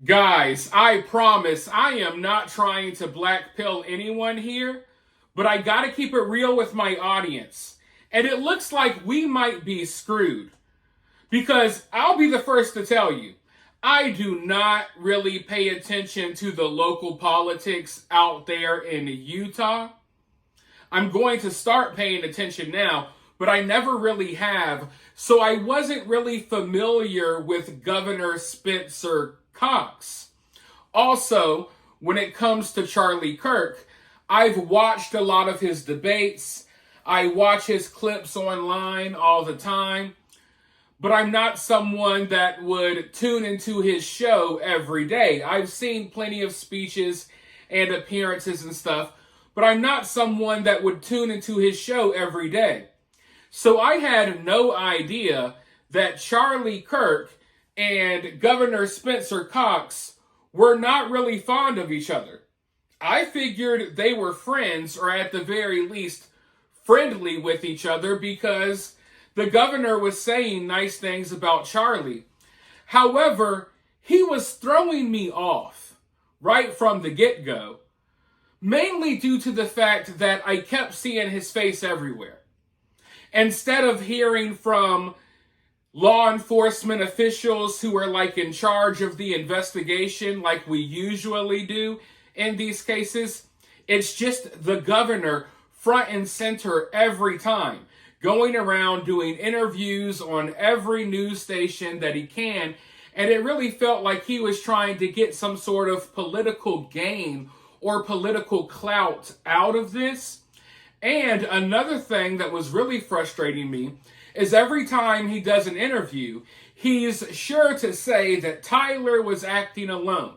Guys, I promise I am not trying to black pill anyone here, but I gotta keep it real with my audience. And it looks like we might be screwed. Because I'll be the first to tell you, I do not really pay attention to the local politics out there in Utah. I'm going to start paying attention now, but I never really have. So I wasn't really familiar with Governor Spencer Cox. Also, when it comes to Charlie Kirk, I've watched a lot of his debates. I watch his clips online all the time. But I'm not someone that would tune into his show every day. I've seen plenty of speeches and appearances and stuff, but I'm not someone that would tune into his show every day. So I had no idea that Charlie Kirk and Governor Spencer Cox were not really fond of each other. I figured they were friends, or at the very least, friendly with each other, because the governor was saying nice things about Charlie. However, he was throwing me off right from the get-go, mainly due to the fact that I kept seeing his face everywhere. Instead of hearing from law enforcement officials who are like in charge of the investigation like we usually do in these cases, it's just the governor front and center every time, going around doing interviews on every news station that he can. And it really felt like he was trying to get some sort of political gain or political clout out of this. And another thing that was really frustrating me is every time he does an interview, he's sure to say that Tyler was acting alone.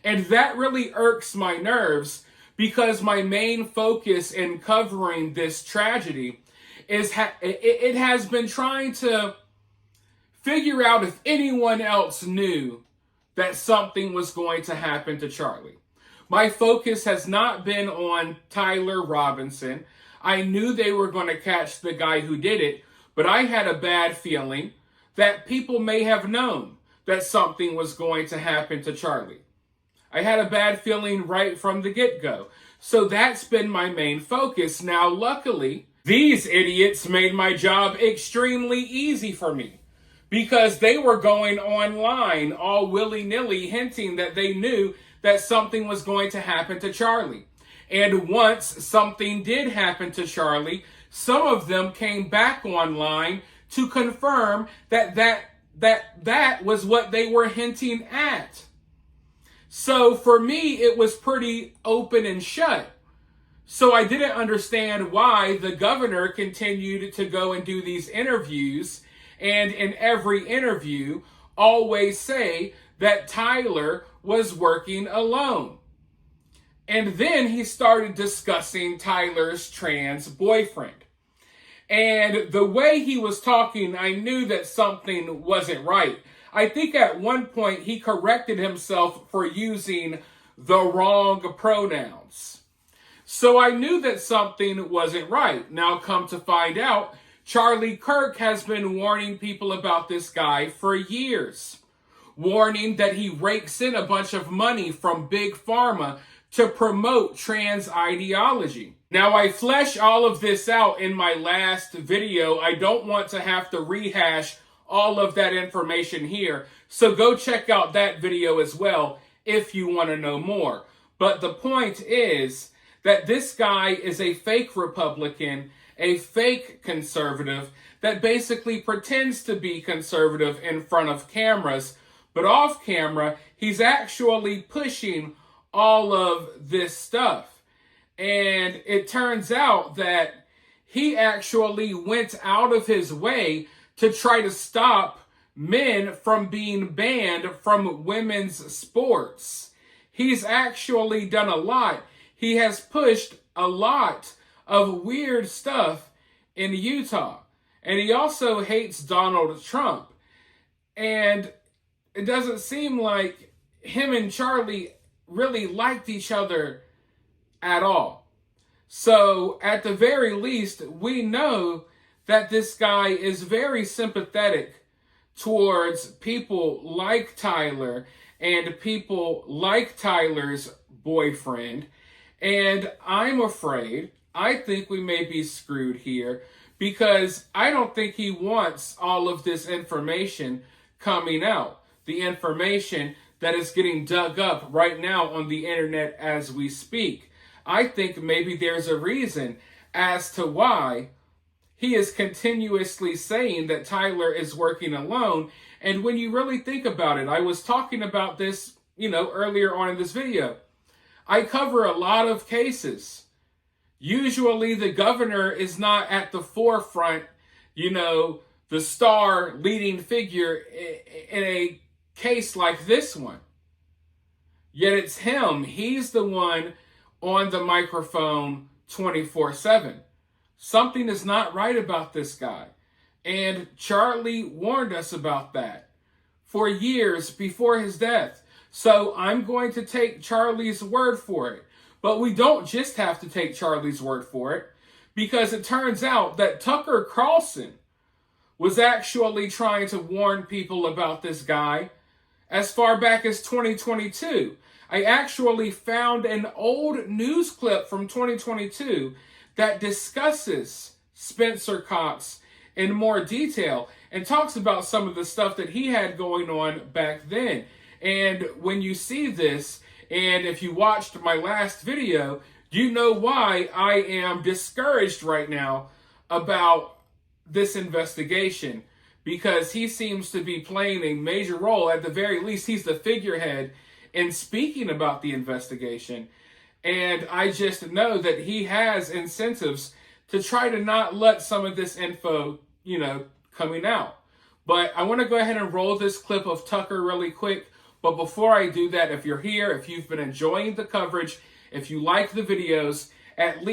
And that really irks my nerves, because my main focus in covering this tragedy is it has been trying to figure out if anyone else knew that something was going to happen to Charlie. My focus has not been on Tyler Robinson. I knew they were going to catch the guy who did it, but I had a bad feeling that people may have known that something was going to happen to Charlie. I had a bad feeling right from the get-go. So that's been my main focus. Now, luckily, these idiots made my job extremely easy for me, because they were going online all willy-nilly hinting that they knew that something was going to happen to Charlie. And once something did happen to Charlie, some of them came back online to confirm that was what they were hinting at. So for me, it was pretty open and shut. So I didn't understand why the governor continued to go and do these interviews, and in every interview always say that Tyler was working alone. And then he started discussing Tyler's trans boyfriend. And the way he was talking, I knew that something wasn't right. I think at one point he corrected himself for using the wrong pronouns. So I knew that something wasn't right. Now, come to find out, Charlie Kirk has been warning people about this guy for years. Warning that he rakes in a bunch of money from Big Pharma to promote trans ideology. Now, I flesh all of this out in my last video. I don't want to have to rehash all of that information here. So go check out that video as well if you want to know more. But the point is that this guy is a fake Republican, a fake conservative that basically pretends to be conservative in front of cameras, but off camera, he's actually pushing all of this stuff. And it turns out that he actually went out of his way to try to stop men from being banned from women's sports. He's actually done a lot. He has pushed a lot of weird stuff in Utah. And he also hates Donald Trump. And it doesn't seem like him and Charlie really liked each other at all. So at the very least, we know that this guy is very sympathetic towards people like Tyler and people like Tyler's boyfriend. And I'm afraid, I think we may be screwed here, because I don't think he wants all of this information coming out. The information that is getting dug up right now on the internet as we speak. I think maybe there's a reason as to why he is continuously saying that Tyler is working alone. And when you really think about it, I was talking about this, earlier on in this video. I cover a lot of cases. Usually the governor is not at the forefront, the star leading figure in a case like this one. Yet it's him. He's the one on the microphone 24/7. Something is not right about this guy. And Charlie warned us about that for years before his death. So I'm going to take Charlie's word for it. But we don't just have to take Charlie's word for it, because it turns out that Tucker Carlson was actually trying to warn people about this guy as far back as 2022. I actually found an old news clip from 2022 that discusses Spencer Cox in more detail and talks about some of the stuff that he had going on back then. And when you see this, and if you watched my last video, you know why I am discouraged right now about this investigation, because he seems to be playing a major role. At the very least, he's the figurehead in speaking about the investigation. And I just know that he has incentives to try to not let some of this info, coming out. But I want to go ahead and roll this clip of Tucker really quick. But before I do that, if you're here, if you've been enjoying the coverage, if you like the videos, at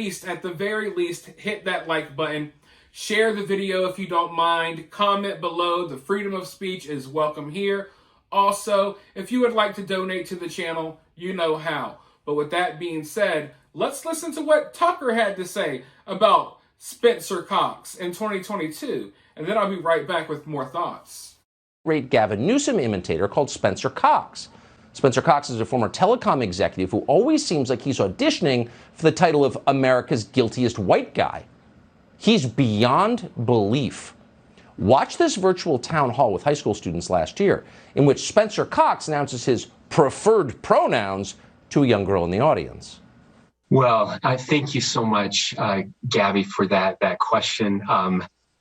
the very least, hit that like button. Share the video if you don't mind. Comment below. The freedom of speech is welcome here. Also, if you would like to donate to the channel, you know how. But with that being said, let's listen to what Tucker had to say about Spencer Cox in 2022. And then I'll be right back with more thoughts. Great Gavin Newsom imitator called Spencer Cox. Spencer Cox is a former telecom executive who always seems like he's auditioning for the title of America's guiltiest white guy. He's beyond belief. Watch this virtual town hall with high school students last year, in which Spencer Cox announces his preferred pronouns to a young girl in the audience. Well, thank you so much, Gabby, for that question.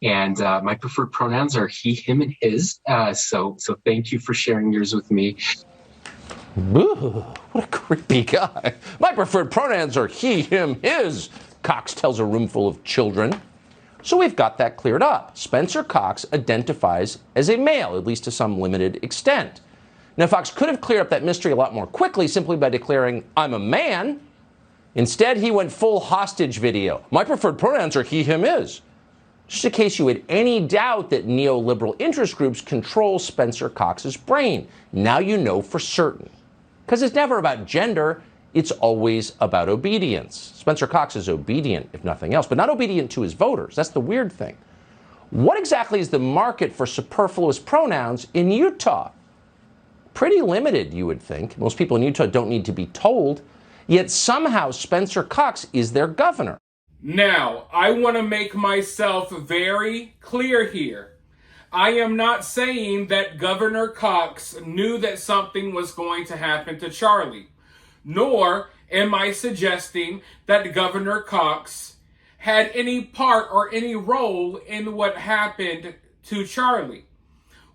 And my preferred pronouns are he, him, and his. So thank you for sharing yours with me. Ooh, what a creepy guy. My preferred pronouns are he, him, his, Cox tells a room full of children. So we've got that cleared up. Spencer Cox identifies as a male, at least to some limited extent. Now, Fox could have cleared up that mystery a lot more quickly simply by declaring, I'm a man. Instead, he went full hostage video. My preferred pronouns are he, him, his. Just in case you had any doubt that neoliberal interest groups control Spencer Cox's brain. Now you know for certain. Because it's never about gender, it's always about obedience. Spencer Cox is obedient, if nothing else, but not obedient to his voters. That's the weird thing. What exactly is the market for superfluous pronouns in Utah? Pretty limited, you would think. Most people in Utah don't need to be told. Yet somehow Spencer Cox is their governor. Now, I want to make myself very clear here. I am not saying that Governor Cox knew that something was going to happen to Charlie, nor am I suggesting that Governor Cox had any part or any role in what happened to Charlie.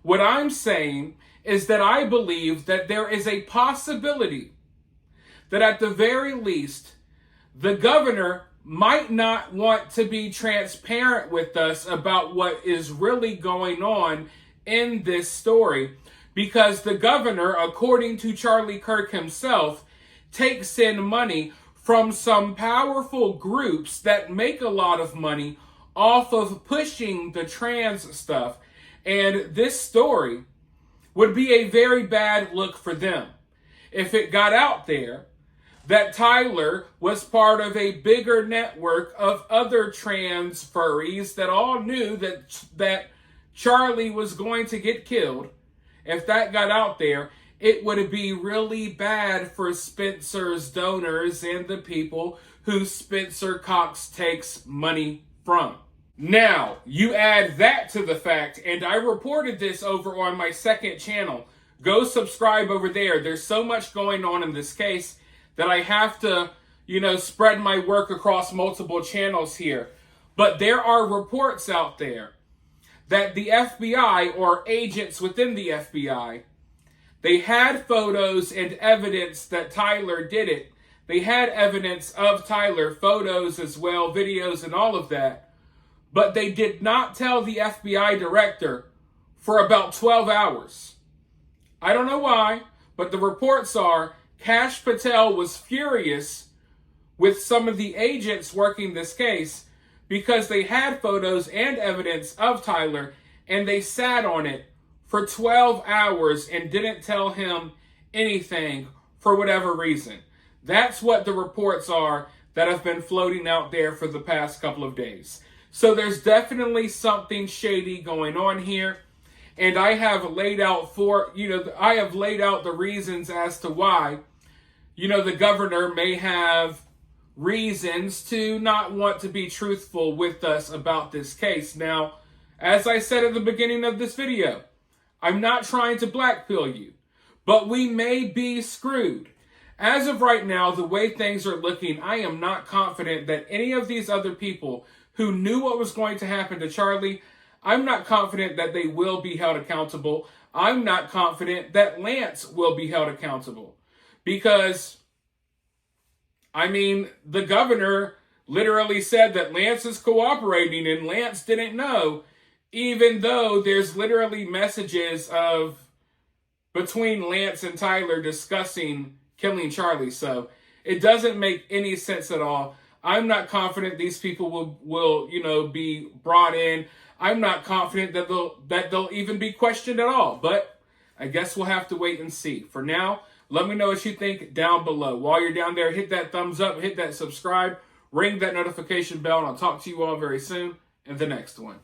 What I'm saying is that I believe that there is a possibility that at the very least, the governor might not want to be transparent with us about what is really going on in this story, because the governor, according to Charlie Kirk himself, takes in money from some powerful groups that make a lot of money off of pushing the trans stuff. And this story would be a very bad look for them if it got out there that Tyler was part of a bigger network of other trans furries that all knew that Charlie was going to get killed. If that got out there, it would be really bad for Spencer's donors and the people who Spencer Cox takes money from. Now, you add that to the fact, and I reported this over on my second channel. Go subscribe over there. There's so much going on in this case that I have to, spread my work across multiple channels here. But there are reports out there that the FBI or agents within the FBI, they had photos and evidence that Tyler did it. They had evidence of Tyler, photos as well, videos and all of that. But they did not tell the FBI director for about 12 hours. I don't know why, but the reports are Kash Patel was furious with some of the agents working this case because they had photos and evidence of Tyler and they sat on it for 12 hours and didn't tell him anything for whatever reason. That's what the reports are that have been floating out there for the past couple of days. So there's definitely something shady going on here. And I have laid out the reasons as to why, the governor may have reasons to not want to be truthful with us about this case. Now, as I said at the beginning of this video, I'm not trying to blackpill you, but we may be screwed. As of right now, the way things are looking, I am not confident that any of these other people who knew what was going to happen to Charlie, I'm not confident that they will be held accountable. I'm not confident that Lance will be held accountable. Because, the governor literally said that Lance is cooperating and Lance didn't know, even though there's literally messages between Lance and Tyler discussing killing Charlie. So it doesn't make any sense at all. I'm not confident these people will be brought in. I'm not confident that they'll even be questioned at all. But I guess we'll have to wait and see. For now, let me know what you think down below. While you're down there, hit that thumbs up, hit that subscribe, ring that notification bell, and I'll talk to you all very soon in the next one.